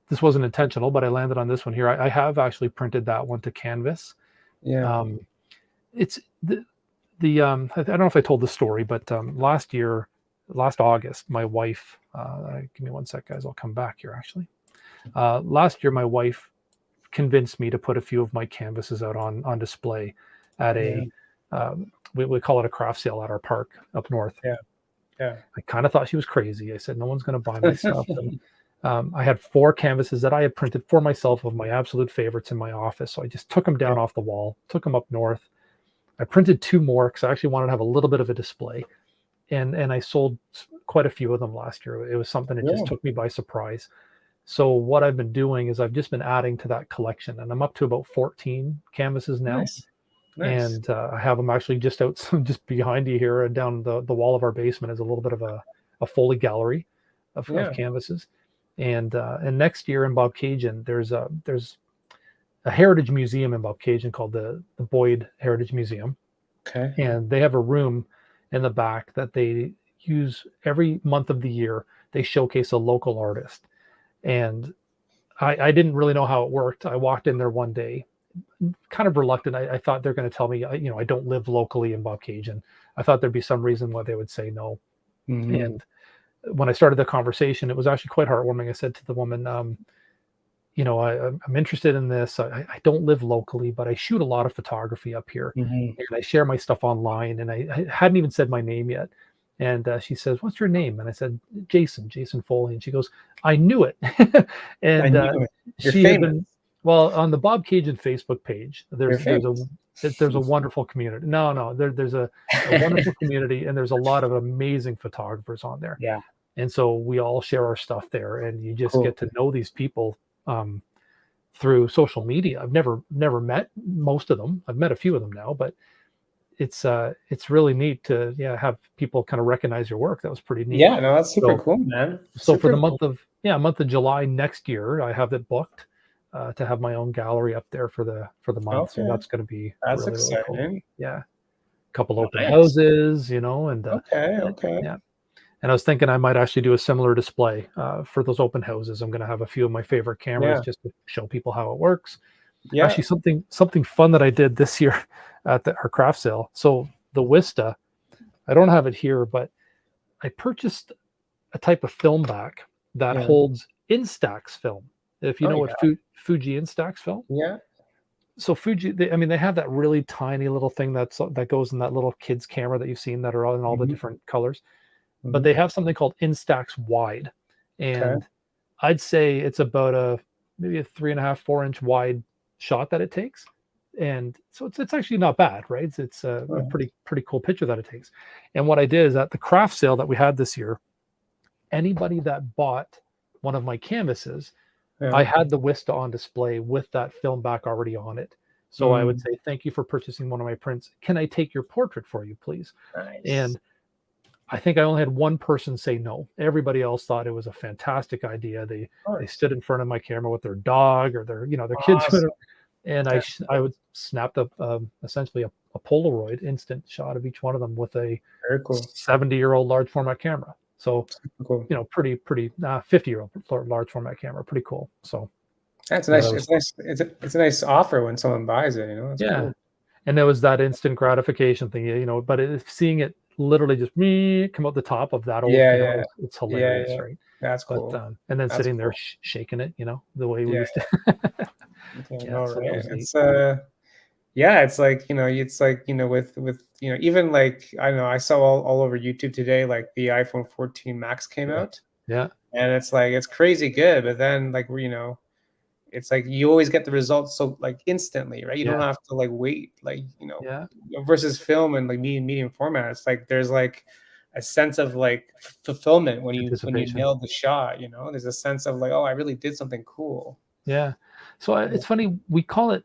this wasn't intentional, but I landed on this one here. I have actually printed that one to canvas. Yeah. Um, it's the I don't know if I told the story, but last August, my wife. Give me one sec, guys. I'll come back here. Actually, last year, my wife convinced me to put a few of my canvases out on display at Yeah. a we call it a craft sale at our park up north. Yeah. Yeah. I kind of thought she was crazy. I said, no one's going to buy my stuff. And I had 4 canvases that I had printed for myself of my absolute favorites in my office. So I just took them Yeah. down off the wall, took them up north. I printed 2 more because I actually wanted to have a little bit of a display. And I sold quite a few of them last year. It was something that just Yeah. took me by surprise. So what I've been doing is I've just been adding to that collection, and I'm up to about 14 canvases now. Nice. Nice. And I have them actually just just behind you here, down the wall of our basement is a little bit of a Foley gallery of Yeah. canvases. And next year in Bobcaygeon, there's a heritage museum in Bobcaygeon called the Boyd Heritage Museum, Okay. and they have a room in the back that they use every month of the year. They showcase a local artist, and I didn't really know how it worked. I walked in there one day, kind of reluctant. I thought they're going to tell me, I don't live locally in Bobcaygeon. I thought there'd be some reason why they would say no. Mm-hmm. And when I started the conversation, it was actually quite heartwarming. I said to the woman, I'm interested in this. I don't live locally, but I shoot a lot of photography up here, Mm-hmm. and I share my stuff online. And I hadn't even said my name yet. And she says, "What's your name?" And I said, Jason Foley." And she goes, "I knew it." I And knew it. You're she had famous. been, well, on the Bobcaygeon Facebook page. You're There's famous. a wonderful community. No, there's a wonderful community, and there's a lot of amazing photographers on there. Yeah. And so we all share our stuff there, and you just Cool. get to know these people through social media. I've never met most of them. I've met a few of them now, but it's really neat to have people kind of recognize your work. That was pretty neat. Yeah. No, that's super So cool, man. so for the Super cool. month of July next year, I have it booked to have my own gallery up there for the month. So Okay. that's going to be That's really, really cool. exciting. Yeah, a couple open Nice. houses, and Okay. Okay. yeah. And I was thinking I might actually do a similar display for those open houses. I'm going to have a few of my favorite cameras Yeah. just to show people how it works. Yeah. Actually, something fun that I did this year at our craft sale. So the Wista, I don't have it here, but I purchased a type of film back that Yeah. holds Instax film. If you Oh, know what Fuji Instax film. Yeah. So Fuji, they have that really tiny little thing that goes in that little kid's camera that you've seen that are all in all the Mhm. different colors. But Mhm. they have something called Instax Wide, Okay. and I'd say it's about maybe a 3.5, 4-inch wide shot that it takes, and so it's actually not bad, right? It's a Oh, pretty cool picture that it takes. And what I did is at the craft sale that we had this year, anybody that bought one of my canvases, yeah. I had the Wista on display with that film back already on it. So I would say, "Thank you for purchasing one of my prints. Can I take your portrait for you, please?" Nice. And I think I only had one person say no. Everybody else thought it was a fantastic idea. They stood in front of my camera with their dog or their kids, Awesome. and I would snap up essentially a Polaroid instant shot of each one of them with a Very cool. 70-year-old large format camera. So Cool. pretty 50-year-old large format camera, pretty cool. So That's yeah, nice. It's nice. It's a nice offer when someone buys it. It's yeah. cool. And there was that instant gratification thing, but seeing it literally just come out the top of that old Yeah. camera, Yeah. it's hilarious, Yeah. right? That's But cool. and then That's sitting there cool. shaking it, the way we Yeah. used to. Okay. Yeah, All so that right. was neat. It's yeah. It's like with even like I don't know. I saw all over YouTube today like the iPhone 14 Max came Yeah. out, Yeah. and it's like it's crazy good. But then like it's like you always get the results so like instantly, right? You don't Yeah. have to like wait, like, Yeah. versus film and like medium format. It's like there's like a sense of like fulfillment when you Anticipation. nailed the shot, there's a sense of like, oh, I really did something cool. Yeah. So Yeah. it's funny, we call it,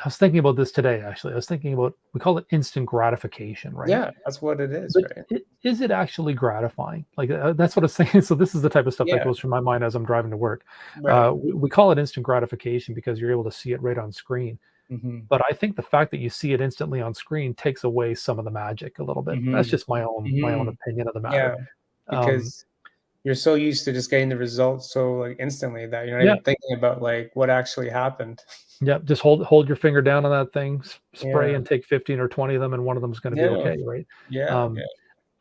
I was thinking about this today, actually. I was thinking about, we call it instant gratification, right? Yeah, that's what it is, But right? is it actually gratifying? Like, that's what I was thinking. So this is the type of stuff that Yeah, goes through my mind as I'm driving to work. right. We call it instant gratification because you're able to see it right on screen. Hmm. But I think the fact that you see it instantly on screen takes away some of the magic a little bit. That's Hmm. just my own Hmm. opinion of the matter. Yeah, Um, because you're so used to just getting the results so like instantly that you're not yeah, even thinking about like what actually happened. yeah. Just hold your finger down on that thing, spray, Yeah, and take 15 or 20 of them, and one of them is going to be yeah, okay, right? yeah, Um,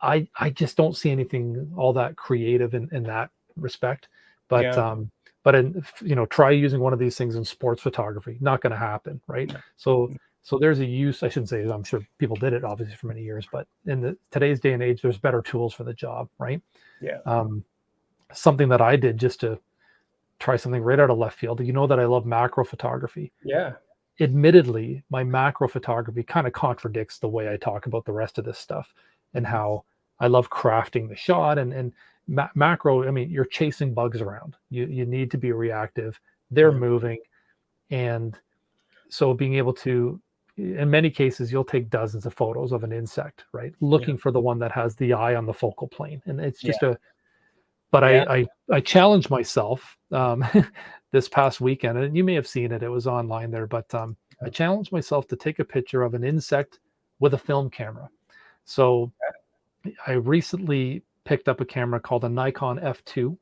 I just don't see anything all that creative in that respect. But yeah, try using one of these things in sports photography. Not going to happen, right? yeah, So there's a use. I shouldn't say. I'm sure people did it obviously for many years, but in today's day and age, there's better tools for the job, right? yeah, Um, Something that I did just to try something right out of left field. You know that I love macro photography. yeah. Admittedly, my macro photography kind of contradicts the way I talk about the rest of this stuff and Mhm. how I love crafting the shot and macro. I mean, you're chasing bugs around. You need to be reactive. They're Yeah, moving, and so being able to, in many cases, you'll take dozens of photos of an insect, right? yeah, Looking for the one that has the eye on the focal plane, and it's yeah, just a. But yeah. I challenged myself this past weekend, and you may have seen it. It was online there, but I challenged myself to take a picture of an insect with a film camera. So I recently picked up a camera called a Nikon F2,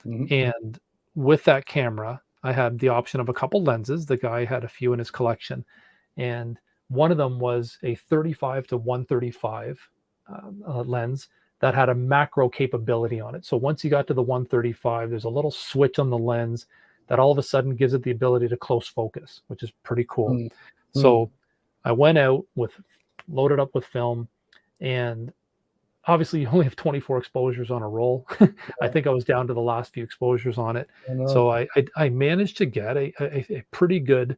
Mhm. and with that camera, I had the option of a couple lenses. The guy had a few in his collection, and one of them was a 35 to 135 lens that had a macro capability on it. So once you got to the 135, there's a little switch on the lens that all of a sudden gives it the ability to close focus, which is pretty cool. Mm, mm. So I went out loaded up with film, and obviously you only have 24 exposures on a roll. I Yeah, think I was down to the last few exposures on it. I know. So I managed to get a pretty good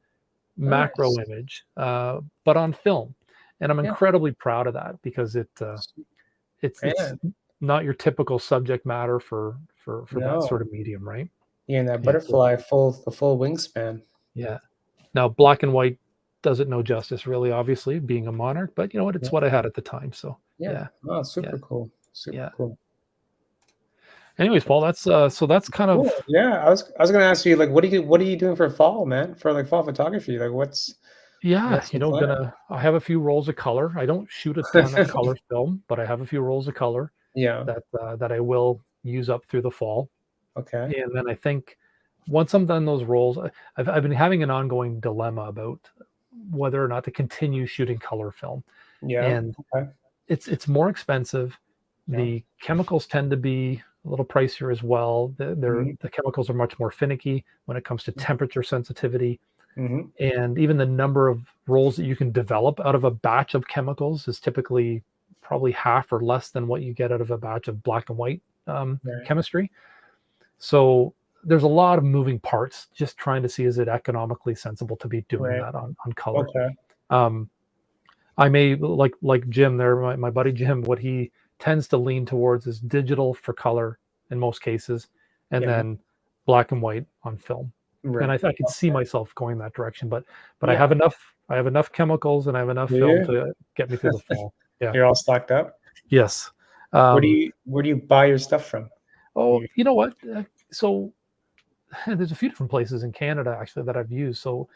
macro Nice. image, but on film. And I'm Yeah. incredibly proud of that because it's Man, not your typical subject matter for that no. sort of medium, right? Yeah, and that Yeah. So butterfly the full wingspan. yeah. Now black and white does it no justice, really, obviously, being a monarch, but you know what? Yeah, It's what I had at the time. So yeah. yeah, Oh, yeah, super cool. Super yeah. cool. Anyways, Paul, that's kind of. Cool. Yeah, I was gonna ask you like what are you doing for fall, man? For like fall photography? Like Yeah, what's the plan? I have a few rolls of color. I don't shoot a ton of color film, but I have a few rolls of color Yeah. that I will use up through the fall. Okay. And then I think once I'm done those rolls, I've been having an ongoing dilemma about whether or not to continue shooting color film. Yeah. And Okay. it's more expensive. Yeah. The chemicals tend to be a little pricier as well. Mhm. The chemicals are much more finicky when it comes to temperature sensitivity. Mhm. And even the number of rolls that you can develop out of a batch of chemicals is typically probably half or less than what you get out of a batch of black and white Right. chemistry. So there's a lot of moving parts just trying to see, is it economically sensible to be doing Right. that on color. Okay. um, I may like Jim there, my buddy Jim, what he tends to lean towards is digital for color in most cases, and Yeah. then black and white on film. And Right. I could see Okay. myself going that direction, but Yeah. I have enough chemicals and I have enough film Yeah. to get me through the fall. Yeah. You're all stocked up? Yes. Um, Where do you buy your stuff from? oh, You you know what? So there's a few different places in Canada actually that I've used. So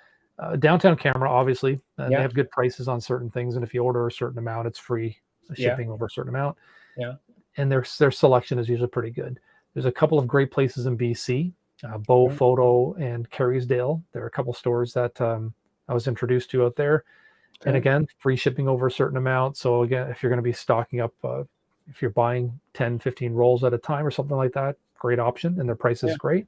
downtown camera, obviously, and they Yeah. have good prices on certain things. And if you order a certain amount, it's free Yeah. shipping over a certain amount. Yeah. And their selection is usually pretty good. There's a couple of great places in BC, Bow Okay. Photo and Carriesdale. There are a couple stores that I was introduced to out there. And Okay. again, free shipping over a certain amount. So again, if you're going to be stocking up, if you're buying 10, 15 rolls at a time or something like that, great option. And their price Yeah. is great.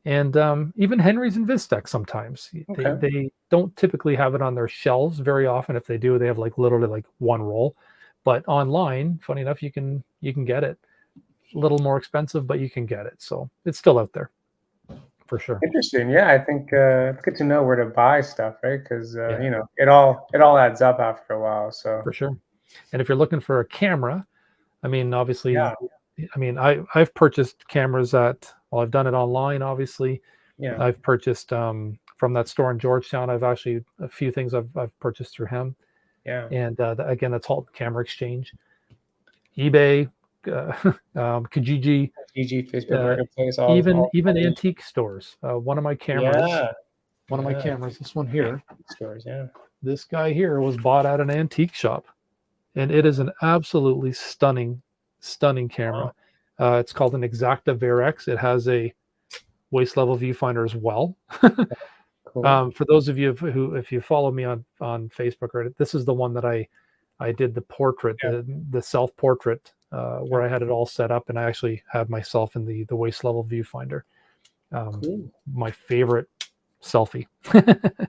And even Henry's and Vistex sometimes. Okay. They don't typically have it on their shelves very often. If they do, they have like literally like one roll. But online, funny enough, you can get it. A little more expensive, but you can get it. So it's still out there. for sure. Interesting. Yeah, I think it's good to know where to buy stuff, right? Because Yeah, you know, it all adds up after a while. So for sure. And if you're looking for a camera, I mean, obviously, yeah, I mean, I've purchased cameras at, well, I've done it online, obviously. yeah, I've purchased from that store in Georgetown. I've actually a few things I've purchased through him, yeah. and again, that's Halton Camera Exchange, eBay, Kijiji, GG, Facebook uh, Marketplace, even all these. antique stores. Yeah, One of my yeah. cameras, this one here, Stores. Yeah. this guy here was bought at an antique shop, and it is an absolutely stunning camera. Wow. It's called an Exacta Verex. It has a waist level viewfinder as well. Cool. For those of you who, if you follow me on Facebook, or this is the one that I did the portrait, Yeah. the self portrait, where Yeah. I had it all set up, and I actually had myself in the waist level viewfinder. Cool. My favorite selfie.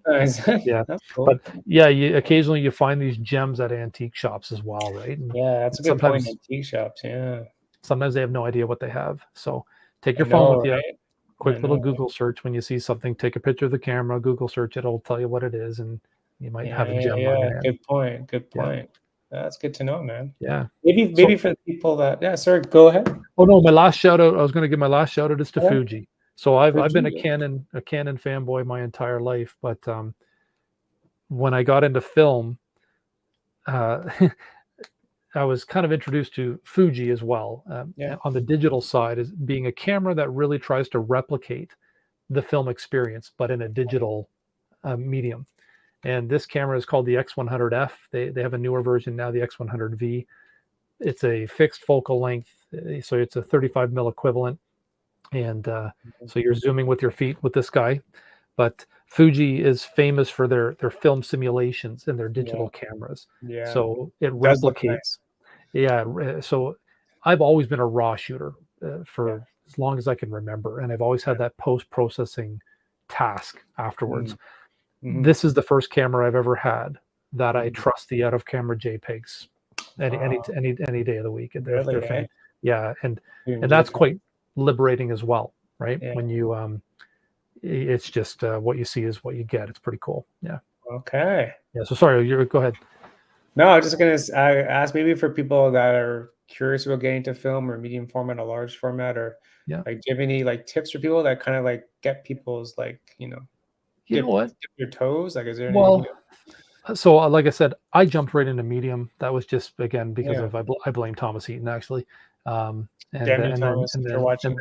Nice. Yeah, That's cool. but yeah, occasionally you find these gems at antique shops as well, right? And Yeah, that's a good point. Antique shops. Yeah, sometimes they have no idea what they have. So take I your phone know, with you. right? I Quick little know. Google search when you see something. Take a picture of the camera. Google search it. It'll tell you what it is, and you might have a gem on your hand. Good point. Good Yeah, point. That's good to know, man. yeah. Maybe So, for the people that, yeah, sorry, go ahead. oh no, my last shout out. I was going to give my last shout out is to Yeah, Fuji. So I've been a Fuji. Canon fanboy my entire life, but when I got into film, uh, I was kind of introduced to Fuji as well, Yeah. on the digital side, as being a camera that really tries to replicate the film experience, but in a digital medium. And this camera is called the X100F. They have a newer version now, the X100V. It's a fixed focal length, so it's a 35 mil equivalent, and so you're zooming with your feet with this guy. But Fuji is famous for their film simulations and their Yeah. digital cameras. Yeah. So it Does look replicates. nice. Yeah. So I've always been a raw shooter for Yeah. as long as I can remember, and I've always had that post processing task afterwards. Mhm. This is the first camera I've ever had that I Mhm. trust the out of camera JPEGs any day of the week. And Really, they're eh? yeah, and Doing that's JPEG. quite liberating as well, right? Yeah. When you it's just what you see is what you get. It's pretty cool. Yeah. Okay. Yeah. So sorry, you go ahead. No, I was just gonna ask maybe for people that are curious about getting to film or medium format or large format, or Yeah. like, do you have any like tips for people that kind of like get people's like, You know what? dip your toes? Like, is there any? Well, so like I said, I jumped right into medium. That was just again because Yeah. of I blame Thomas Eaton actually, Damn you, Thomas, if you're watching.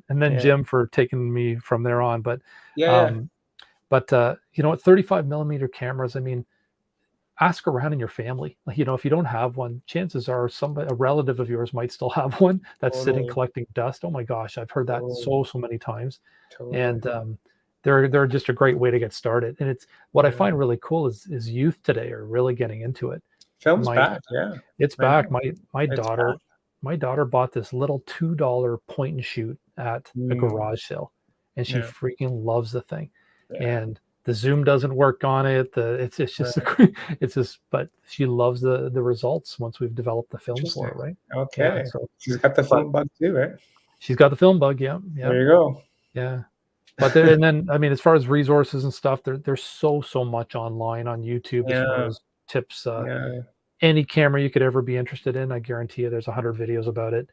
And then Yeah. Jim for taking me from there on. But Yeah. you know what, 35 millimeter cameras. I mean, ask around in your family. Like, if you don't have one, chances are a relative of yours might still have one that's sitting Totally. collecting dust. Oh my gosh, I've heard that Totally. so many times. Totally. And they're just a great way to get started. And it's what I Yeah. find really cool is youth today are really getting into it. Film's back. Yeah. It's I back. know. My It's daughter back. my daughter bought this little $2 point and shoot at a garage sale, and she Yeah. freaking loves the thing. Yeah. And the zoom doesn't work on it. It's just Right. it's just, but she loves the results once we've developed the film for her, Interesting. right? Okay. Yeah. So She's got the but film bug too, right? she's got the film bug. Yeah. Yeah. There you go. Yeah. But and then I mean, as far as resources and stuff, there's so much online on YouTube as far Yeah. as tips. Yeah. Any camera you could ever be interested in, I guarantee you, there's 100 videos about it.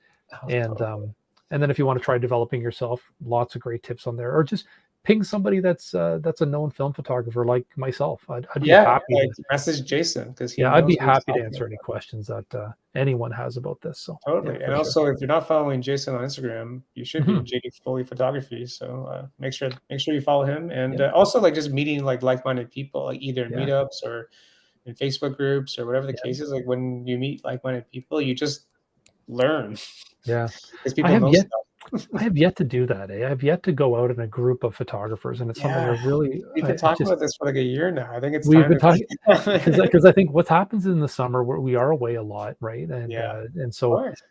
And then if you want to try developing yourself, lots of great tips on there. Or just ping somebody that's a known film photographer like myself. I'd be happy. Like message Jason because he I'd be knows what he's happy to talking answer any about. questions that anyone has about this. So Totally. yeah, And for also, sure. if you're not following Jason on Instagram, you should be Mhm. JD Foley Photography. So make sure you follow him, and Yeah. also like just meeting like-minded people, like either in Yeah. meetups or in Facebook groups or whatever the Yeah. case is. Like when you meet like-minded people, you just learn Yeah. because I people have know yet stuff. I have yet to do that. I have yet to go out in a group of photographers, and it's something I Yeah, really we've been it's talking just about this for like a year now. I think it's we've time been talking to. because I think what happens in the summer we are away a lot, right? Yeah, And of so course.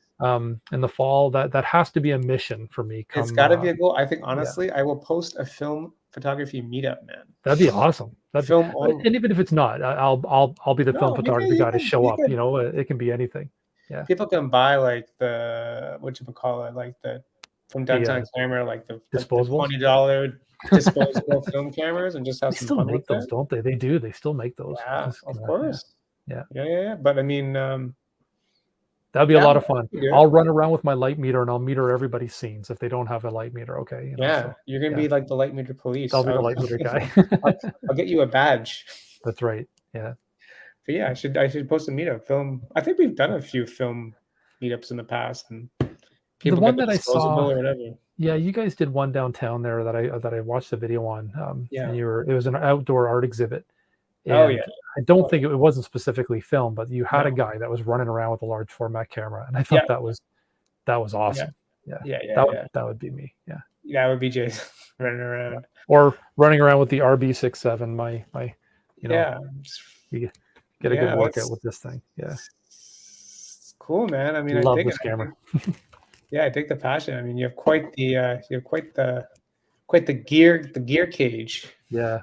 in the fall that has to be a mission for me. It's Come got to be a goal. I think yeah, honestly, I will post a film photography meetup, man. that'd be awesome. Film And only. even if it's not, I'll be the film No, photography guy to show you up. can It can be anything. Yeah. people can buy like the what you call it, like the from downtown camera, like the disposables? $20 disposable film cameras, and just have They some still fun make with those, it. don't they? They do. They still make those. Yeah, Just of yeah, course. yeah. Yeah. But I mean, That'd be a yeah, lot of fun. that'd be good. I'll run around with my light meter and I'll meter everybody's scenes if they don't have a light meter. Okay, Yeah, so you're gonna yeah, be like the light meter police. I'll be the light meter guy. I'll get you a badge. That's right. Yeah. But yeah, I should post a meetup film. I think we've done a few film meetups in the past, and The people one get the that I disposable saw, or whatever. yeah, you guys did one downtown there that I watched a video on. Yeah. And it was an outdoor art exhibit. Oh And yeah. I don't think it wasn't specifically film, but you had a No. guy that was running around with a large format camera, and I Yeah. thought that was awesome. Yeah. Yeah. That would be me. Yeah. That would be Jason running around. Or running around with the RB67, my Yeah. you get a good workout with this thing. Yeah. It's cool, man. I mean, Love I dig this camera. yeah, I dig the passion. I mean, you have quite the gear cage. Yeah.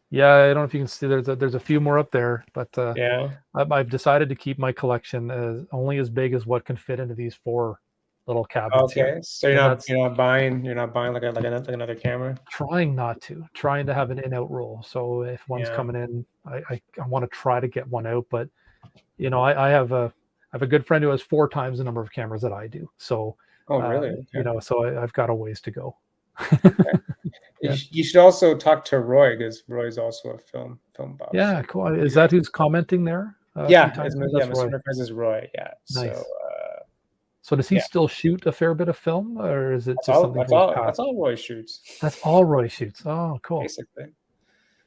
Yeah, I don't know if you can see. There's a few more up there, but Yeah. I've decided to keep my collection only as big as what can fit into these 4 little cabinets here. Okay. So you're not buying like another camera. Trying to have an in-out rule. So if one's coming in, I want to try to get one out. But I have a good friend who has 4 times the number of cameras that I do. So Oh, really? Okay. So I've got a ways to go. Yeah. You should also talk to Roy, because Roy's also a film buff. Yeah, cool. Is that who's commenting there? Yeah, That's Mr. Roy. McCarthy is Roy. Yeah. Nice. So does he still shoot a fair bit of film, or is it just something? That's all Roy shoots. That's all Roy shoots. Oh, cool. Basically.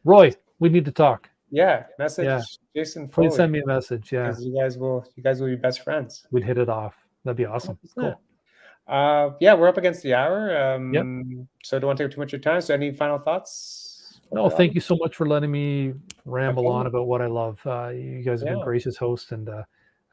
Roy, we need to talk. Yeah, message Jason Foley. Please send me a message. Yeah, you guys will be best friends. We'd hit it off. That'd be awesome. Cool. Yeah, we're up against the hour. Yep. So don't want to take too much of your time. So any final thoughts? No, thank you so much for letting me ramble on about what I love. You guys have been gracious hosts, and I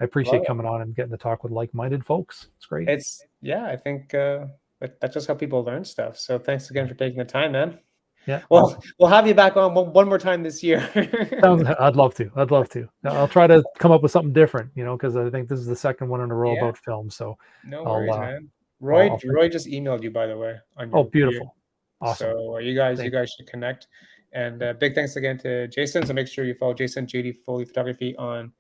appreciate coming on and getting to talk with like-minded folks. It's great. I think that's just how people learn stuff. So thanks again for taking the time, man. Yeah. Well, we'll have you back on one more time this year. I'd love to. I'll try to come up with something different, because I think this is the second one in a row about film. So no worries, man. Roy just emailed you, by the way. Beautiful. Awesome. So you guys should connect. And big thanks again to Jason. So make sure you follow Jason JD Foley Photography on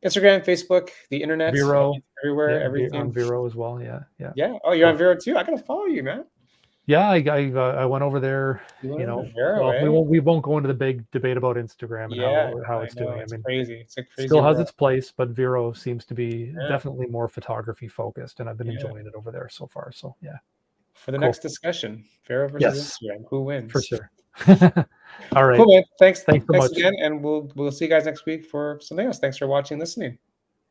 Instagram, Facebook, the internet, Vero, everywhere, everything. On Vero as well. Yeah. Oh, you're on Vero too. I gotta follow you, man. Yeah, I went over there. Vero, we won't go into the big debate about Instagram and how it's doing. It's crazy. It's a crazy. Still has its place, but Vero seems to be definitely more photography focused, and I've been enjoying it over there so far. So yeah. For the next discussion, Vero versus Instagram, who wins? For sure. All right. Cool, man. Thanks so much again, and we'll see you guys next week for something else. Thanks for watching, listening.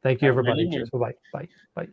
Thank you, everybody. Cheers. Bye. Bye.